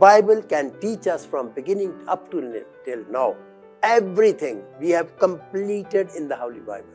Bible can teach us from beginning up to till now everything we have completed in the Holy Bible.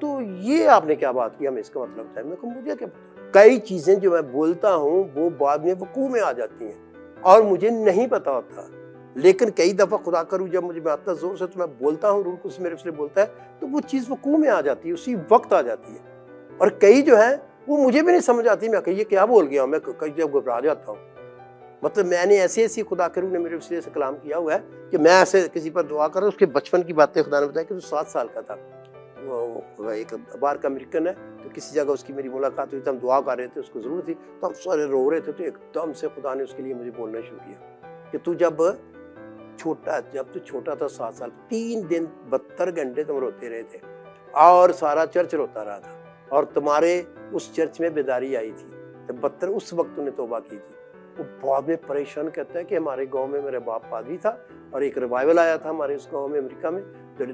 تو یہ آپ نے کیا بات کی, ہمیں اس کا مطلب بتایا. میں کہا مجھے کیا پتا, کئی چیزیں جو میں بولتا ہوں وہ بعد میں وقوع میں آ جاتی ہیں اور مجھے نہیں پتا ہوتا, لیکن کئی دفعہ خدا کروں جب مجھے آتا زور سے تو میں بولتا ہوں, روح القدس میرے سے بولتا ہے تو وہ چیز وقوع میں آ جاتی ہے, اسی وقت آ جاتی ہے. اور کئی جو ہے وہ مجھے بھی نہیں سمجھ آتی, میں کہ یہ کیا بول گیا ہوں, میں کئی جب گھبرا جاتا ہوں. مطلب میں نے ایسی خدا کے روح نے میرے وسیلے سے کلام کیا ہوا ہے کہ میں ایسے کسی پر دعا کر رہا ہوں, اس کے بچپن کی باتیں خدا نے بتایا کہ وہ 7 سال کا تھا. وہ ایک باہر کا امریکن ہے, تو کسی جگہ اس کی میری ملاقات ہوئی تو ہم دعا کر رہے تھے, اس کو ضرورت تھی, تو ہم سارے رو رہے تھے. تو ایک دم سے خدا نے اس کے لیے مجھے بولنا شروع کیا کہ تو جب تو چھوٹا تھا 7 سال, 3 دن 72 گھنٹے تم روتے رہے تھے اور سارا چرچ روتا رہا تھا, اور تمہارے اس چرچ میں بیداری آئی تھی, 72 اس وقت تم نے توبہ کی تھی. وہ بعد میں پریشان کہتا ہے کہ ہمارے گاؤں میں میرے باپ پادری تھا اور ایک ریوائول آیا تھا ہمارے اس گاؤں میں امریکہ میں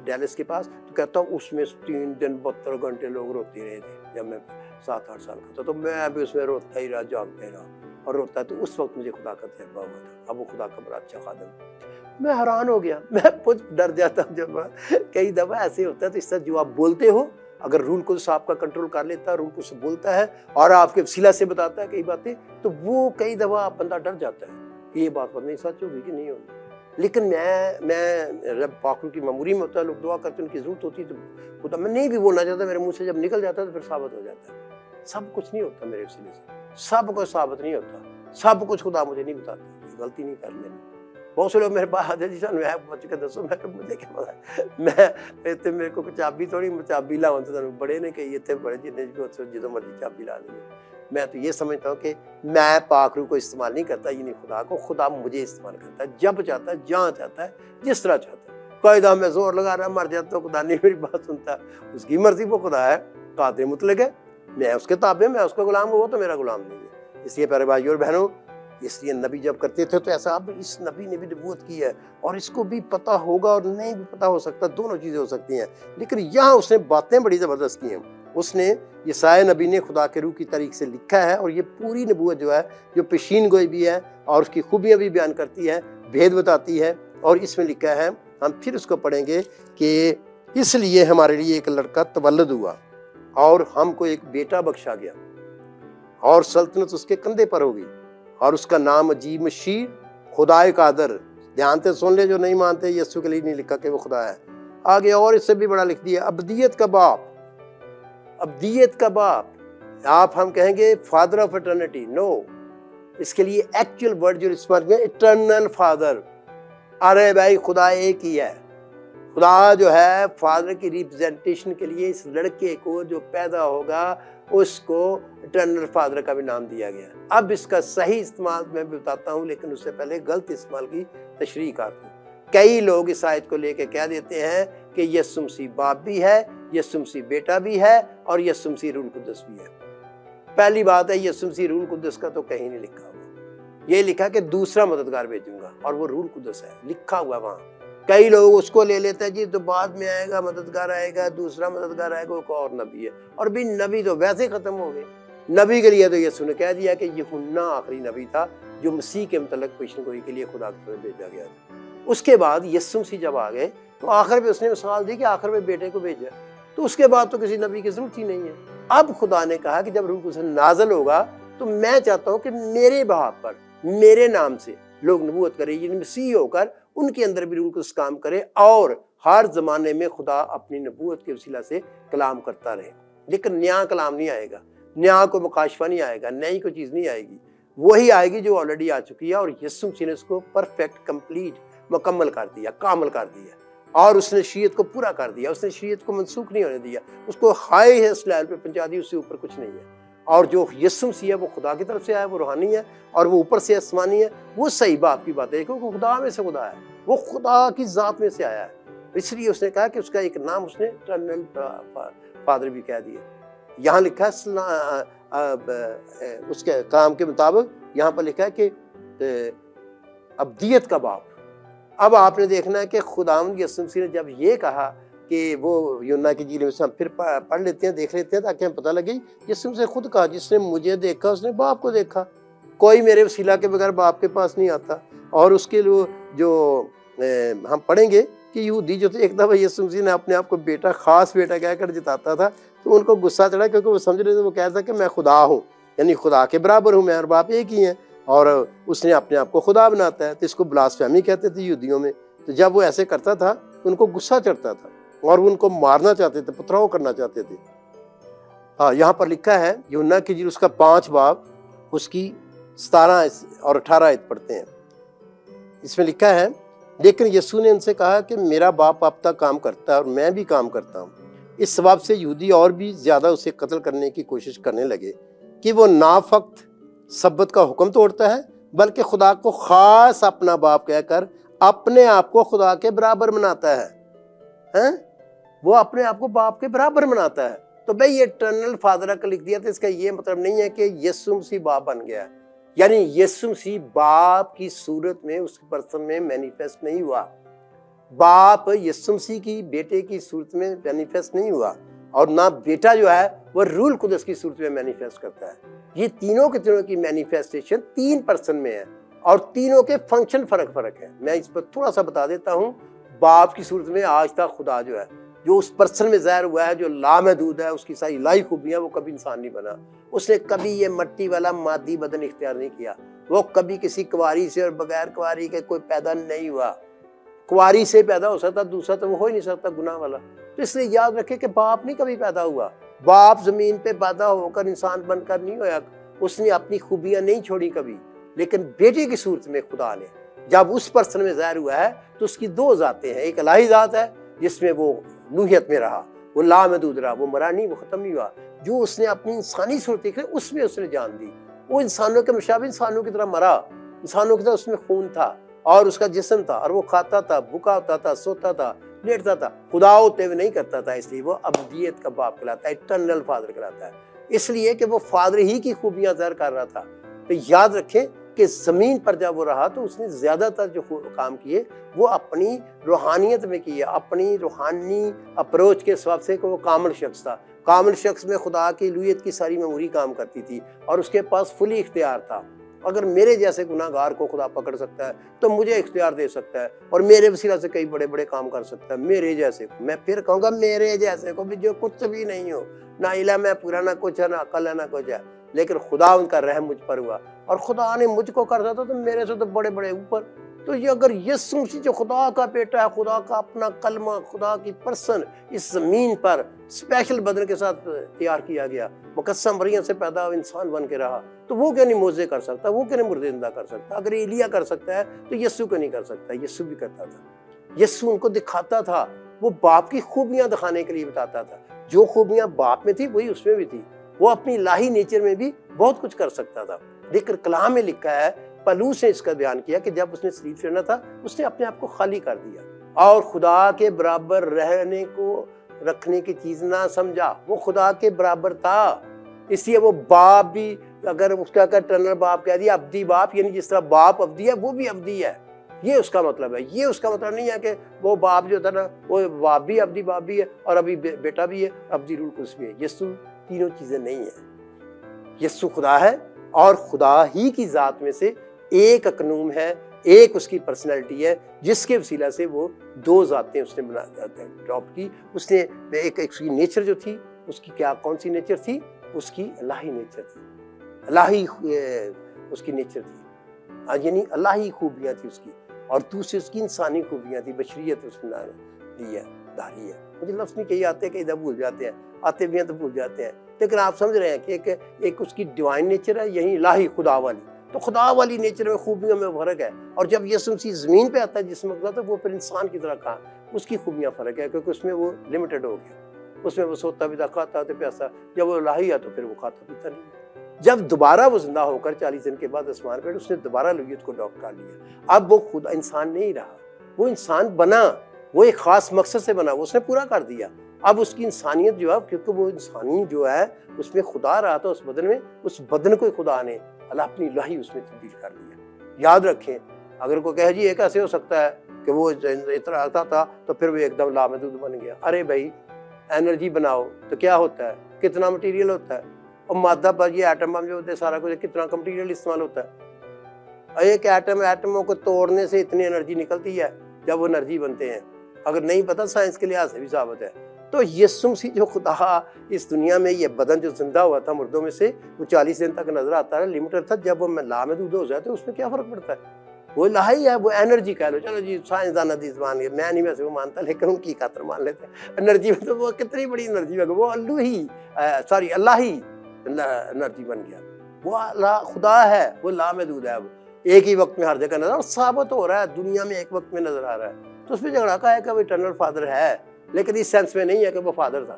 ڈیلس کے پاس, تو کہتا ہوں اس میں 3 دن 72 گھنٹے لوگ روتے رہے تھے جب میں 7-8 سال کا تھا. تو میں بھی اس میں روتا ہی رہا, جاگتا ہی رہا اور روتا ہے. تو اس وقت مجھے خدا کا تجربہ ہوا تھا. اب وہ خدا کا بڑا اچھا خادم. میں حیران ہو گیا, میں کچھ ڈر جاتا ہوں جب کئی دفعہ ایسے ہوتا ہے. تو اس طرح جو آپ بولتے ہو, اگر روح القدس آپ کا کنٹرول کر لیتا ہے, روح القدس بولتا ہے اور آپ کے وسیلہ سے بتاتا ہے کئی باتیں, تو وہ کئی دفعہ بندہ ڈر جاتا ہے کہ یہ بات پتہ نہیں سچ ہوگی کہ نہیں ہوگی. لیکن میں رب پاک کی معمولی میں ہوتا ہے, لوگ دعا کرتے ہیں, ان کی ضرورت ہوتی ہے, تو خدا میں نہیں بھی بولنا چاہتا, میرے منہ سے جب نکل جاتا ہے تو پھر ثابت ہو جاتا ہے. سب کچھ نہیں ہوتا میرے وسیلے سے, سب کچھ ثابت نہیں ہوتا, سب کچھ خدا مجھے نہیں بتاتا, غلطی نہیں کر لینا. بہت سے لوگ میرے پاس آتے جی سن میں بچ کے دسو, میں کہ مجھے کیا پتا, میں میرے کو چابی تھوڑی چابی لاؤں تو بڑے نے کہی اتنے بڑے جتنے جدو مرضی چابی لا لیں. میں تو یہ سمجھتا ہوں کہ میں پاک روح کو استعمال نہیں کرتا, یہ نہیں خدا کو, خدا مجھے استعمال کرتا ہے جب چاہتا ہے, جہاں چاہتا ہے, جس طرح چاہتا ہے. کوئی دم میں زور لگا رہا مر جاتا ہوں, خدا نہیں میری بات سنتا, اس کی مرضی, وہ خدا ہے, قادر مطلق ہے, میں اس کے تابع, میں اس کا غلام ہوں, وہ تو میرا غلام نہیں ہے. اس لیے پیارے بھائیو اور بہنوں, اس لیے نبی جب کرتے تھے تو ایسا, اب اس نبی نے بھی نبوت کی ہے اور اس کو بھی پتہ ہوگا اور نہیں بھی پتہ ہو سکتا, دونوں چیزیں ہو سکتی ہیں. لیکن یہاں اس نے باتیں بڑی زبردست کی ہیں. اس نے یسایہ نبی نے خدا کے روح کی طریق سے لکھا ہے, اور یہ پوری نبوت جو ہے, جو پیشین گوئی بھی ہے اور اس کی خوبیاں بھی بیان کرتی ہے, بھید بتاتی ہے. اور اس میں لکھا ہے, ہم پھر اس کو پڑھیں گے کہ اس لیے ہمارے لیے ایک لڑکا تولد ہوا اور ہم کو ایک بیٹا بخشا گیا, اور سلطنت اس کے کندھے پر ہوگی, اور اس کا نام عجیب مشیر, خدائے قادر. دھیان سے سن لے جو نہیں مانتے, یسوع کے لیے نہیں لکھا کہ وہ خدا ہے. آگے اور اس سے بھی بڑا لکھ دیا, ابدیت کا باپ, ابدیت کا باپ. آپ ہم کہیں گے فادر آف اٹرنیٹی, نو, اس کے لیے ایکچوئل ورڈ جو استعمال کیا, اٹرنل فادر. ارے بھائی خدا ایک ہی ہے. خدا جو ہے فادر کی ریپرزنٹیشن کے لیے اس لڑکے کو جو پیدا ہوگا اس کو اٹرنل فادر کا بھی نام دیا گیا. اب اس کا صحیح استعمال میں بھی بتاتا ہوں, لیکن اس سے پہلے غلط استعمال کی تشریح کرتا ہوں. کئی لوگ اس آیت کو لے کے کہہ دیتے ہیں کہ یسوع مسیح باپ بھی ہے, یسوع مسیح بیٹا بھی ہے, اور یسوع مسیح روح القدس بھی ہے. پہلی بات ہے, یسوع مسیح روح القدس کا تو کہیں نہیں لکھا ہوا. یہ لکھا کہ دوسرا مددگار بھیجوں گا, اور وہ روح القدس ہے لکھا ہوا وہاں. کئی لوگ اس کو لے لیتے ہیں جی تو بعد میں آئے گا, مددگار آئے گا, دوسرا مددگار آئے گا, وہ اور نبی ہے. اور بھی نبی تو ویسے ختم ہو گئے. نبی کے لیے تو یسوع نے کہہ دیا کہ یوحنا آخری نبی تھا جو مسیح کے متعلق پیشن گوئی کے لیے خدا کی طرف بھیجا گیا تھا. اس کے بعد یسوع مسیح جب آ گئے تو آخر میں اس نے مثال دی کہ آخر میں بیٹے کو بھیجا, تو اس کے بعد تو کسی نبی کی ضرورت ہی نہیں ہے. اب خدا نے کہا کہ جب روح القدس نازل ہوگا تو میں چاہتا ہوں کہ میرے بہا پر, میرے نام سے لوگ نبوت کرے, یعنی مسیح ہو کر ان کے اندر بھی روح القدس کام کرے, اور ہر زمانے میں خدا اپنی نبوت کے وسیلہ سے کلام کرتا رہے. لیکن نیا کلام نہیں آئے گا, نیا کو مکاشفہ نہیں آئے گا, نئی کوئی چیز نہیں آئے گی. وہی آئے گی جو آلریڈی آ چکی ہے, اور یسوع مسیح نے اس کو پرفیکٹ, کمپلیٹ, مکمل کر دیا, کامل کر دیا, اور اس نے شریعت کو پورا کر دیا. اس نے شریعت کو منسوخ نہیں ہونے دیا, اس کو ہائیسٹ لیول پہ پہنچا دی, اس سے اوپر کچھ نہیں ہے. اور جو یسوع مسیح ہے وہ خدا کی طرف سے آیا, وہ روحانی ہے, اور وہ اوپر سے آسمانی ہے. وہ صحیح باپ کی بات ہے, کیونکہ خدا میں سے خدا ہے, وہ خدا کی ذات میں سے آیا ہے. اس لیے اس نے کہا کہ اس کا ایک نام اس نے اٹرنل فادر بھی کہہ دیا. یہاں لکھا ہے اس کے کام کے مطابق, یہاں پر لکھا ہے کہ ابدیت کا باپ. اب آپ نے دیکھنا ہے کہ خداوند یسوع مسیح نے جب یہ کہا کہ وہ یوحنا کی انجیل میں سے ہم پھر پڑھ لیتے ہیں, دیکھ لیتے ہیں تاکہ ہمیں پتہ لگے. یسوع مسیح خود کہا, جس نے مجھے دیکھا اس نے باپ کو دیکھا. کوئی میرے وسیلہ کے بغیر باپ کے پاس نہیں آتا. اور اس کے لیے جو ہم پڑھیں گے کہ یہودی جو تھے ایک دفعہ یسوع مسیح نے اپنے آپ کو بیٹا، خاص بیٹا کہہ کر جتاتا تھا تو ان کو غصہ چڑھا، کیونکہ وہ سمجھ رہے تھے، وہ کہتا تھا کہ میں خدا ہوں، یعنی خدا کے برابر ہوں، میں اور باپ ایک ہی ہیں، اور اس نے اپنے آپ کو خدا بناتا ہے، تو اس کو بلاسفیمی کہتے تھے یہودیوں میں۔ تو جب وہ ایسے کرتا تھا تو ان کو غصہ چڑھتا تھا اور وہ ان کو مارنا چاہتے تھے، پتھراؤ کرنا چاہتے تھے۔ یہاں پر لکھا ہے یوحنا کی انجیل اس کا 5 باب اس کی 17 اور 18 آیت پڑھتے ہیں۔ اس میں لکھا ہے، لیکن یسوع نے ان سے کہا کہ میرا باپ اب تک کام کرتا ہے اور میں بھی کام کرتا ہوں۔ اس سبب سے یہودی اور بھی زیادہ اسے قتل کرنے کی کوشش کرنے لگے کہ وہ نافقت سبت کا حکم توڑتا ہے، بلکہ خدا کو خاص اپنا باپ کہہ کر اپنے آپ کو خدا کے برابر مناتا ہے۔ وہ اپنے آپ کو باپ کے برابر مناتا ہے۔ تو بھئی یہ اٹرنل فادر کا لکھ دیا، تو اس کا یہ مطلب نہیں ہے کہ یسوع مسیح باپ بن گیا، یعنی یسوع مسیح باپ کی صورت میں اس پرسن میں مینیفیسٹ نہیں ہوا، باپ یسوع مسیح کی بیٹے کی صورت میں مینیفیسٹ نہیں ہوا، اور نہ بیٹا جو ہے وہ روح القدس کی صورت میں مینیفیسٹ کرتا ہے۔ یہ تینوں کے تینوں کی مینیفیسٹیشن 3 پرسن میں ہے، اور تینوں کے فنکشن فرق ہے۔ میں اس پر تھوڑا سا بتا دیتا ہوں۔ باپ کی صورت میں آج تک خدا جو ہے، جو اس پرسن میں ظاہر ہوا ہے، جو لامحدود ہے، اس کی ساری الہی خوبیاں، وہ کبھی انسان نہیں بنا۔ اس نے کبھی یہ مٹی والا مادی بدن اختیار نہیں کیا، وہ کبھی کسی کنواری سے اور بغیر کنواری کے کوئی پیدا نہیں ہوا۔ کنواری سے پیدا ہو سکتا، دوسرا تو وہ ہو ہی نہیں سکتا گناہ والا۔ تو اس لیے یاد رکھے کہ باپ نہیں کبھی پیدا ہوا، باپ زمین پہ پیدا ہو کر انسان بن کر نہیں ہوا، اس نے اپنی خوبیاں نہیں چھوڑی کبھی، لیکن بیٹے کی صورت میں خدا نے جب اس پرسن میں ظاہر ہوا ہے تو اس کی 2 ذاتیں ہیں۔ ایک الہی ذات ہے جس میں وہ نوحیت میں رہا، وہ لامحدود رہا، وہ مرا نہیں، وہ ختم نہیں ہوا۔ جو اس نے اپنی انسانی صورت دیکھی اس میں اس نے جان دی، وہ انسانوں کے مشابہ انسانوں کی طرح مرا، انسانوں کی طرح اس میں خون تھا اور اس کا جسم تھا، اور وہ کھاتا تھا، بھوکا ہوتا تھا، سوتا تھا، لیٹتا تھا، خدا ہوتے ہوئے نہیں کرتا تھا، اس لیے وہ ابدیت کا باپ کہلاتا ہے، اٹرنل فادر کہلاتا ہے، اس لیے کہ وہ فادر ہی کی خوبیاں ظاہر کر رہا تھا۔ تو یاد رکھیں کہ زمین پر جب وہ رہا تو اس نے زیادہ تر جو کام کیے وہ اپنی روحانیت میں کیے، اپنی روحانی اپروچ کے سبب سے، کہ وہ کامل شخص تھا۔ کامل شخص میں خدا کی الوہیت کی ساری میموری کام کرتی تھی اور اس کے پاس فلی اختیار تھا۔ اگر میرے جیسے گناہ گار کو خدا پکڑ سکتا ہے تو مجھے اختیار دے سکتا ہے اور میرے وسیلہ سے کئی بڑے بڑے کام کر سکتا ہے۔ میرے جیسے کو، میں پھر کہوں گا میرے جیسے کو بھی، جو کچھ بھی نہیں ہو، نہ علم ہے پورا، نہ کچھ ہے، نہ عقل ہے، نہ کچھ ہے، لیکن خدا ان کا رحم مجھ پر ہوا، اور خدا نے مجھ کو کر دیا تھا تو میرے سے تو بڑے بڑے اوپر۔ تو یہ اگر یسوع مسیح جو خدا کا بیٹا ہے، خدا کا اپنا کلمہ، خدا کی پرسن اس زمین پر اسپیشل بدن کے ساتھ تیار کیا گیا، مقدسہ مریم سے پیدا ہو، انسان بن کے رہا، تو وہ کیا نہیں معجزے کر سکتا؟ وہ کیا نہیں مردے زندہ کر سکتا؟ اگر ایلیا کر سکتا ہے تو یسوع کو نہیں کر سکتا؟ یسوع بھی کرتا تھا، یسوع ان کو دکھاتا تھا، وہ باپ کی خوبیاں دکھانے کے لیے بتاتا تھا۔ جو خوبیاں باپ میں تھی وہی اس میں بھی تھی، وہ اپنی الہی نیچر میں بھی بہت کچھ کر سکتا تھا۔ لیکن کلام میں لکھا ہے، پولس نے اس کا بیان کیا کہ جب اس نے صلیب چڑھنا تھا اس نے اپنے آپ کو خالی کر دیا اور خدا کے برابر رہنے کو رکھنے کی چیز نہ سمجھا۔ وہ خدا کے برابر تھا، اس لیے وہ باپ بھی، اگر اس کا ٹرنر باپ کہہ دیا، ابدی باپ، یعنی جس طرح باپ ابدی ہے وہ بھی ابدی ہے، یہ اس کا مطلب ہے۔ یہ اس کا مطلب نہیں ہے کہ وہ باپ جو تھا نا، وہ باپ بھی ابدی باپ بھی ہے اور ابھی بیٹا بھی ہے، ابدی روح القدس بھی ہے۔ یسوع تینوں چیزیں نہیں ہیں۔ یسوع خدا ہے اور خدا ہی کی ذات میں سے ایک اقنوم ہے، ایک اس کی پرسنالٹی ہے، جس کے وسیلہ سے وہ 2 ذاتیں اس نے ڈراپ کی۔ اس نے ایک اس کی نیچر جو تھی، اس کی کون سی نیچر تھی؟ اس کی الہی نیچر تھی، الہی اس کی نیچر تھی، یعنی الہی خوبیاں تھی اس کی، اور دوسری اس کی انسانی خوبیاں تھی، بشریت اس نے دی ہے، داری ہے۔ مجھے لفظ نہیں کہی آتے کہ ادھر بھول جاتے ہیں، آتے بھی ہیں تو بھول جاتے ہیں، لیکن آپ سمجھ رہے ہیں کہ ایک اس کی ڈیوائن نیچر ہے، یہی الہی خدا والی۔ تو خدا والی نیچر میں خوبیوں میں فرق ہے، اور جب یسوع مسیح زمین پہ آتا ہے جس وقت، تو وہ پھر انسان کی طرح کہا، اس کی خوبیاں فرق ہے، کیونکہ اس میں وہ لمیٹڈ ہو گیا، اس میں وہ سوتا بھی تھا، کھاتا تو پیاسا، جب وہ الہی ہے تو پھر وہ کھاتا پیتا نہیں۔ جب دوبارہ وہ زندہ ہو کر 40 دن کے بعد آسمان پہ، اس نے دوبارہ الوہیت کو ڈاپ کر لیا۔ اب وہ خود انسان نہیں رہا، وہ انسان بنا، وہ ایک خاص مقصد سے بنا، وہ اس نے پورا کر دیا۔ اب اس کی انسانیت جو ہے، کیونکہ وہ انسانی جو ہے اس میں خدا رہا تھا، اس بدن میں، اس بدن کو خدا نے اللہ اپنی الہی اس میں تبدیل کر دیا۔ یاد رکھیں، اگر کوئی کہے جی یہ کیسے ہو سکتا ہے کہ وہ اتنا آتا تھا تو پھر وہ ایک دم لامحدود بن گیا؟ ارے بھائی، انرجی بناؤ تو کیا ہوتا ہے؟ کتنا مٹیریل ہوتا ہے، اور مادہ پر یہ ایٹم بم جو ہوتے ہیں، سارا کچھ کتنا کا مٹیریل استعمال ہوتا ہے۔ ایک ایٹموں کو توڑنے سے اتنی انرجی نکلتی ہے جب وہ انرجی بنتے ہیں، اگر نہیں پتا سائنس کے لحاظ سے بھی ثابت ہے۔ تو یسوع مسیح جو خدا اس دنیا میں یہ بدن جو زندہ ہوا تھا مردوں میں سے، وہ 40 دن تک نظر آتا ہے، لمیٹڈ تھا۔ جب وہ لامحدود ہو جاتے اس میں کیا فرق پڑتا ہے؟ وہ الہی ہے، وہ انرجی کہہ لو، چلو جی سائنسدان حدیث مان گئے، میں نہیں ویسے وہ مانتا، لیکن ان کی خاطر مان لیتے ہیں۔ انرجی میں تو وہ کتنی بڑی انرجی ہے، وہ اللہ ہی انرجی بن گیا، وہ اللہ خدا ہے، وہ لامحدود ہے، وہ ایک ہی وقت میں ہر جگہ نظر، اور ثابت ہو رہا ہے دنیا میں ایک وقت میں نظر آ رہا ہے۔ تو اس پہ جھگڑا کا ہے کہ وہ اٹرنل فادر ہے، لیکن اس سینس میں نہیں ہے کہ وہ فادر تھا،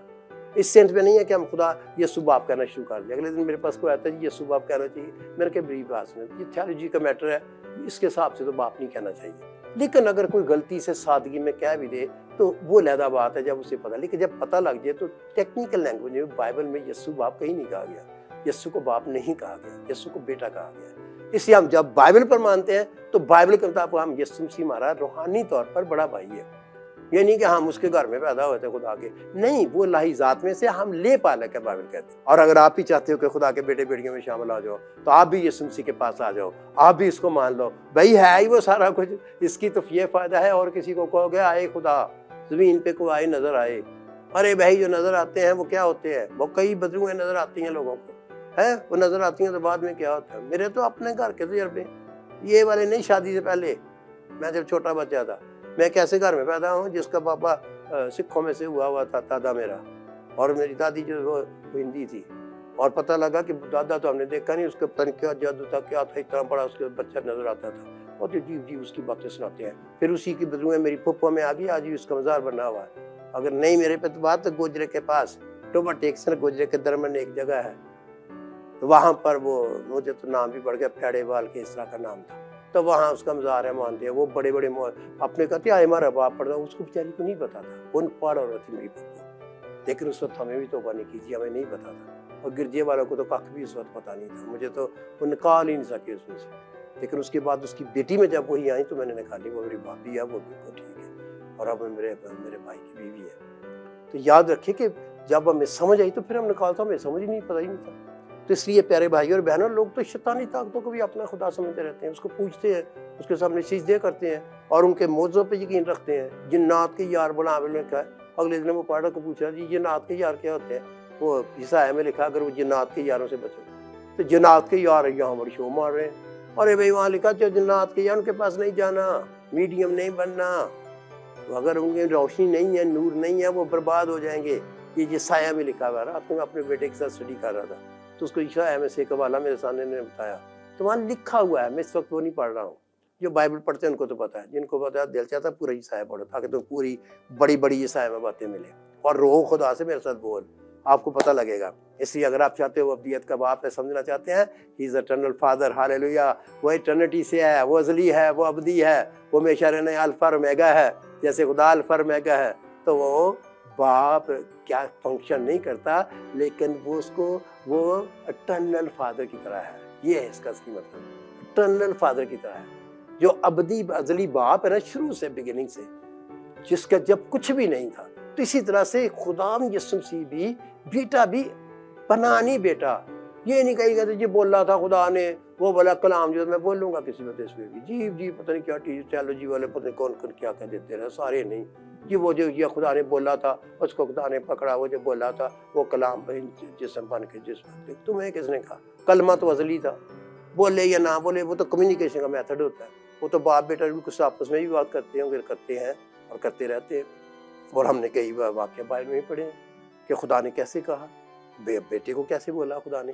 اس سینس میں نہیں ہے کہ ہم خدا یسوع باپ کہنا شروع کر دیا۔ اگلے دن میرے پاس کوئی آتا ہے جی یسوع باپ کہنا چاہیے، میرے کے بری پاس میں یہ تھیالوجی کا میٹر ہے، اس کے حساب سے تو باپ نہیں کہنا چاہیے۔ لیکن اگر کوئی غلطی سے سادگی میں کہہ بھی دے تو وہ علیحدہ بات ہے جب اسے پتہ، لیکن جب پتہ لگ جائے تو ٹیکنیکل لینگویج میں بائبل میں یسوع باپ کہیں نہیں کہا گیا، یسوع کو باپ نہیں کہا گیا، یسوع کو بیٹا کہا گیا۔ اس لیے ہم جب بائبل پر مانتے ہیں تو بائبل کے مطابق ہم یسوع مسیح ہمارا روحانی طور پر بڑا بھائی ہے، یہ نہیں کہ ہم اس کے گھر میں پیدا ہوئے تھے خدا کے، نہیں، وہ الہی ذات میں سے ہم لے پالک ہے بائبل کہتے ہیں۔ اور اگر آپ بھی چاہتے ہو کہ خدا کے بیٹے بیٹیوں میں شامل آ جاؤ تو آپ بھی یسوع مسیح کے پاس آ جاؤ، آپ بھی اس کو مان لو، بھائی ہے ہی وہ سارا کچھ، اس کی تو یہ فائدہ ہے۔ اور کسی کو کہو گے آئے خدا زمین پہ کو آئے نظر آئے، ارے بھائی جو نظر آتے ہیں وہ کیا ہوتے ہیں؟ وہ کئی بدروہیں نظر آتی ہیں لوگوں کو، ہے وہ نظر آتی ہیں تو بعد میں کیا ہوتا ہے؟ میرے تو اپنے گھر کے تجربے، یہ والے نہیں، شادی سے پہلے میں جب چھوٹا بچہ تھا، میں کیسے گھر میں پیدا ہوں جس کا پاپا سکھوں میں سے ہوا تھا، دادا میرا، اور میری دادی جو وہ ہندی تھی، اور پتہ لگا کہ دادا تو ہم نے دیکھا نہیں، اس کا پتہ نہیں کیا جادو تھا، کیا تھا، اتنا بڑا اس کے بچہ نظر آتا تھا، اور عجیب اس کی باتیں سناتے ہیں۔ پھر اسی کی بدروہیں میری پھپھو میں آ گئی، آج بھی اس کا مزار بنا ہوا ہے۔ اگر نہیں میرے پہ تو بات، تو گوجرے کے پاس ٹوبا ٹیکسن، گوجرے کے درمیان ایک جگہ ہے، تو وہاں پر وہ مجھے تو نام بھی پڑ گیا، پھیڑے وال کے اس طرح کا نام تھا، تو وہاں اس کا مزار ہے، مانتے ہیں وہ بڑے بڑے اپنے کہتے ہیں ہمارا باپ پڑھتا، اس کو بیچاری کو نہیں پتا تھا، وہ پڑھ رہی تھی میری پھپھو، لیکن اس وقت ہمیں بھی توبہ نہیں کیجیے، ہمیں نہیں پتا تھا، اور گرجے والوں کو تو کخ بھی اس وقت پتا نہیں تھا، مجھے تو وہ نکال ہی نہیں سکے اس میں سے۔ لیکن اس کے بعد اس کی بیٹی میں جب وہی آئی تو میں نے نکالی، وہ میری بھابھی ہے، وہ بالکل ٹھیک ہے، اور اب میرے بھائی کی بیوی ہے۔ تو یاد رکھیں کہ جب ہمیں سمجھ آئی تو پھر ہم نکالتا، ہمیں سمجھ ہی نہیں، پتہ ہی نہیں تھا۔ تو اس لیے پیارے بھائی اور بہنوں، لوگ تو شیطانی طاقتوں کو بھی اپنا خدا سمجھتے رہتے ہیں، اس کو پوجتے ہیں، اس کے سامنے سجدے کرتے ہیں، اور ان کے موضوع پہ یقین رکھتے ہیں۔ جنات کے یار بناوے میں لکھا ہے، اگلے دن وہ پڑھ کو پوچھا جی جنات کے یار کیا ہوتے ہیں؟ وہ عیسائی میں لکھا اگر وہ جنات کے یاروں سے بچو، تو جنات کے یار یہاں بڑی شو مار رہے ہیں۔ ارے بھائی وہاں لکھا جو جنات کے یار ان کے پاس نہیں جانا، میڈیم نہیں بننا، اگر ان کی روشنی نہیں ہے، نور نہیں ہے، وہ برباد ہو جائیں گے۔ یہ عیسائی میں لکھا ہوا ہے۔ رات میں اپنے بیٹے کے ساتھ اسٹڈی کر رہا تھا تو اس کو عیسائی میں سے ایک حوالہ میرے سامنے نے بتایا، تو وہاں لکھا ہوا ہے، میں اس وقت وہ نہیں پڑھ رہا ہوں، جو بائبل پڑھتے ہیں ان کو تو پتا ہے، جن کو پتا ہے دل چاہتا ہے پورا عیسائی پڑھو تاکہ تم پوری بڑی بڑی عیسائی میں باتیں ملے، اور روح خدا سے میرے ساتھ بول، آپ کو پتہ لگے گا۔ اس لیے اگر آپ چاہتے ہو ابدیت کا باپ ہے، سمجھنا چاہتے ہیں ہی از اٹرنل فادر، ہاللیلویا، وہ ایٹرنٹی سے ہے، وہ ازلی ہے، وہ ابدی ہے، وہ ہمیشہ رہنے الفا اور اومیگا ہے، جیسے خدا الفا اور اومیگا ہے، تو وہ باپ کیا فنکشن نہیں کرتا، لیکن وہ اس کو وہ اٹرنل فادر کی طرح ہے، یہ ہے اس کا صحیح مطلب، اٹرنل فادر کی طرح ہے، جو ابدی ازلی باپ ہے نا، شروع سے، بگننگ سے، جس کا جب کچھ بھی نہیں تھا۔ تو اسی طرح سے خدا یسوع مسیح بھی بیٹا بھی پناہی بیٹا، یہ نہیں کہی گا جی بول رہا تھا خدا نے، وہ بولا کلام جو میں بول لوں گا کسی وقت اس میں بھی، جی پتہ نہیں کیا تھیالوجی والے پتہ نہیں کون کیا کہہ دیتے رہے، سارے نہیں جی، وہ جو یہ خدا نے بولا تھا اس کو خدا نے پکڑا، وہ جو بولا تھا وہ کلام جسم بن کے جسم، تمہیں کس نے کہا؟ کلمہ تو ازلی تھا، بولے یا نہ بولے وہ تو کمیونیکیشن کا میتھڈ ہوتا ہے، وہ تو باپ بیٹا کچھ آپس میں بھی بات کرتے ہیں، کرتے ہیں اور کرتے رہتے ہیں۔ اور ہم نے کئی واقعہ بائبل میں پڑھے کہ خدا نے کیسے کہا، بیٹے کو کیسے بولا خدا نے،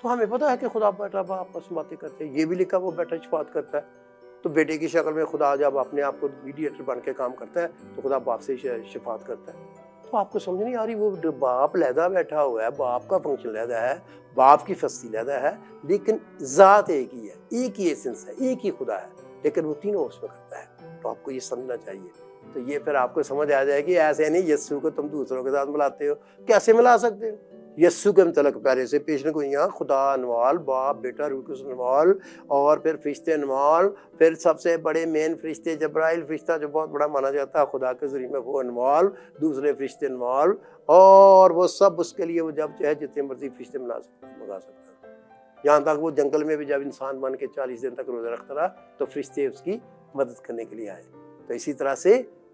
تو ہمیں پتہ ہے کہ خدا بیٹا باپ آپس میں باتیں کرتے ہیں، یہ بھی لکھا وہ بیٹا شفاعت کرتا ہے، تو بیٹے کی شکل میں خدا جب اپنے آپ کو میڈیٹر بن کے کام کرتا ہے تو خدا باپ سے شفاعت کرتا ہے۔ تو آپ کو سمجھ نہیں آ رہی، وہ باپ علیحدہ بیٹھا ہوا ہے، باپ کا فنکشن علیحدہ ہے، باپ کی فصیل علیحدہ ہے، لیکن ذات ایک ہی ہے، ایک ہی ایسنس ہے، ایک ہی خدا ہے، لیکن وہ تینوں اس میں کرتا ہے۔ تو آپ کو یہ سمجھنا چاہیے، تو یہ پھر آپ کو سمجھ آ جائے گی، ایسے نہیں یسوع کو تم دوسروں کے ساتھ ملاتے ہو، کیسے ملا سکتے ہو؟ یسوع کے متعلق پہلے سے پیشن گوئیاں، خدا انوال، باپ بیٹا روح القدس انوال، اور پھر فرشتے انوال، پھر سب سے بڑے مین فرشتے جبرائیل فرشتہ جو بہت بڑا مانا جاتا ہے خدا کے ذریعے میں، وہ انوال، دوسرے فرشتے انوال، اور وہ سب اس کے لیے وہ جب چاہے جتنے مرضی فرشتے منگا سکتا ہے، یہاں تک وہ جنگل میں بھی جب انسان بن کے 40 دن تک روزہ رکھتا رہا تو فرشتے اس کی مدد کرنے کے لیے آئے۔ تو اسی طرح سے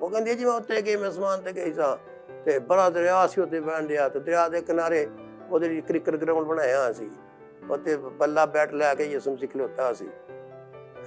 ਉਹ ਕਹਿੰਦੀ ਜੀ ਮੈਂ ਉੱਤੇ ਗਈ, ਮੈਂ ਅਸਮਾਨ ਤੇ ਗਈ ਸਾਂ ਤੇ ਬੜਾ ਦਰਿਆ ਸੀ ਉੱਤੇ ਵਹਿਣ ਡਿਆ, ਤੇ ਦਰਿਆ ਦੇ ਕਿਨਾਰੇ ਉਹਦੇ ਲਈ ਕ੍ਰਿਕਟ ਗਰਾਊਂਡ ਬਣਾਇਆ ਸੀ, ਉੱਤੇ ਬੱਲਾ ਬੈਟ ਲੈ ਕੇ ਯਿਸੂ ਮਸੀਹ ਖਲੋਤਾ ਸੀ।